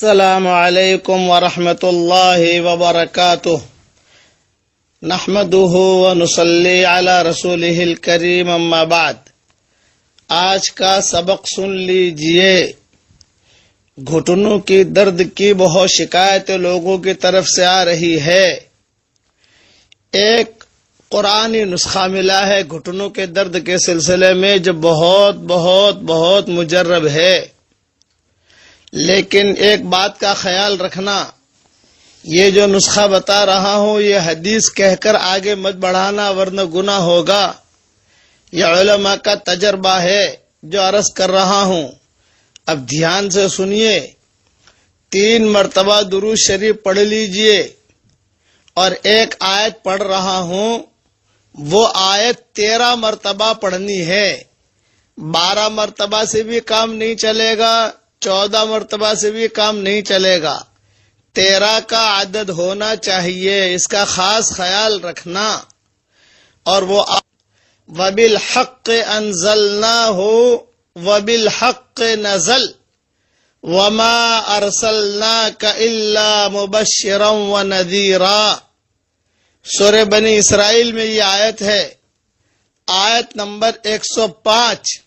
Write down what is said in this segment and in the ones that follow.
السلام علیکم ورحمۃ اللہ وبرکاتہ نحمدہ ونصلی علی رسولہ الکریم اما بعد۔ آج کا سبق سن لیجئے۔ گھٹنوں کی درد کی بہت شکایت لوگوں کی طرف سے آ رہی ہے۔ ایک قرآنی نسخہ ملا ہے گھٹنوں کے درد کے سلسلے میں جو بہت مجرب ہے، لیکن ایک بات کا خیال رکھنا، یہ جو نسخہ بتا رہا ہوں یہ حدیث کہہ کر آگے مت بڑھانا ورنہ گناہ ہوگا۔ یہ علماء کا تجربہ ہے جو عرض کر رہا ہوں۔ اب دھیان سے سنیے، 3 مرتبہ درود شریف پڑھ لیجئے، اور ایک آیت پڑھ رہا ہوں، وہ آیت 13 مرتبہ پڑھنی ہے۔ 12 مرتبہ سے بھی کام نہیں چلے گا، 14 مرتبہ سے بھی کام نہیں چلے گا، 13 کا عدد ہونا چاہیے، اس کا خاص خیال رکھنا۔ اور وہ وَبِالْحَقِّ أَنزَلْنَاهُ وَبِالْحَقِّ نَزَلَ وَمَا أَرْسَلْنَاكَ إِلَّا مُبَشِّرًا وَنَذِيرًا۔ سورہ بنی اسرائیل میں یہ آیت ہے، آیت نمبر 105،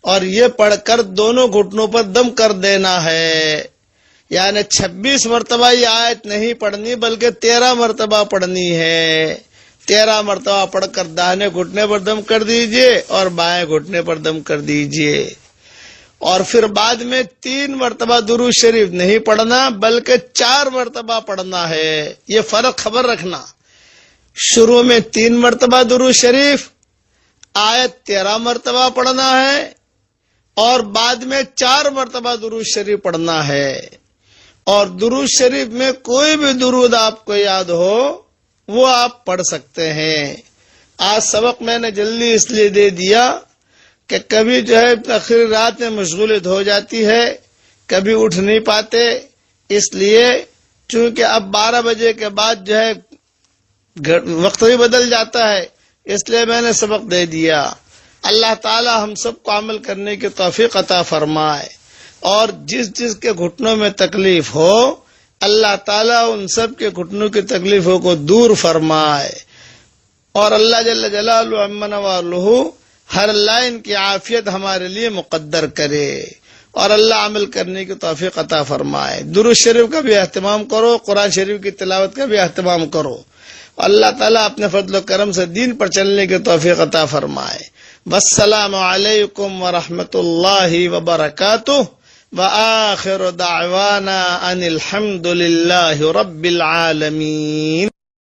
اور یہ پڑھ کر دونوں گھٹنوں پر دم کر دینا ہے، یعنی 26 مرتبہ یہ آیت نہیں پڑھنی بلکہ 13 مرتبہ پڑھنی ہے۔ 13 مرتبہ پڑھ کر داہنے گھٹنے پر دم کر دیجئے اور بائیں گھٹنے پر دم کر دیجئے، اور پھر بعد میں 3 مرتبہ درود شریف نہیں پڑھنا بلکہ 4 مرتبہ پڑھنا ہے۔ یہ فرق خبر رکھنا، شروع میں 3 مرتبہ درود شریف، آیت 13 مرتبہ پڑھنا ہے، اور بعد میں 4 مرتبہ درود شریف پڑھنا ہے۔ اور درود شریف میں کوئی بھی درود آپ کو یاد ہو وہ آپ پڑھ سکتے ہیں۔ آج سبق میں نے جلدی اس لیے دے دیا کہ کبھی جو ہے آخری رات میں مشغولیت ہو جاتی ہے، کبھی اٹھ نہیں پاتے، اس لیے چونکہ اب 12 بجے کے بعد جو ہے وقت بھی بدل جاتا ہے، اس لیے میں نے سبق دے دیا۔ اللہ تعالی ہم سب کو عمل کرنے کی توفیق عطا فرمائے، اور جس کے گھٹنوں میں تکلیف ہو اللہ تعالی ان سب کے گھٹنوں کی تکلیفوں کو دور فرمائے، اور اللہ جل جلالہ عما نوالہ ہر لائن کی عافیت ہمارے لیے مقدر کرے، اور اللہ عمل کرنے کی توفیق عطا فرمائے۔ درود شریف کا بھی اہتمام کرو، قرآن شریف کی تلاوت کا بھی اہتمام کرو، اللہ تعالیٰ اپنے فضل و کرم سے دین پر چلنے کی توفیق عطا فرمائے۔ والسلام علیکم ورحمۃ اللہ وبرکاتہ، وآخر دعوانا ان الحمد للہ رب العالمین۔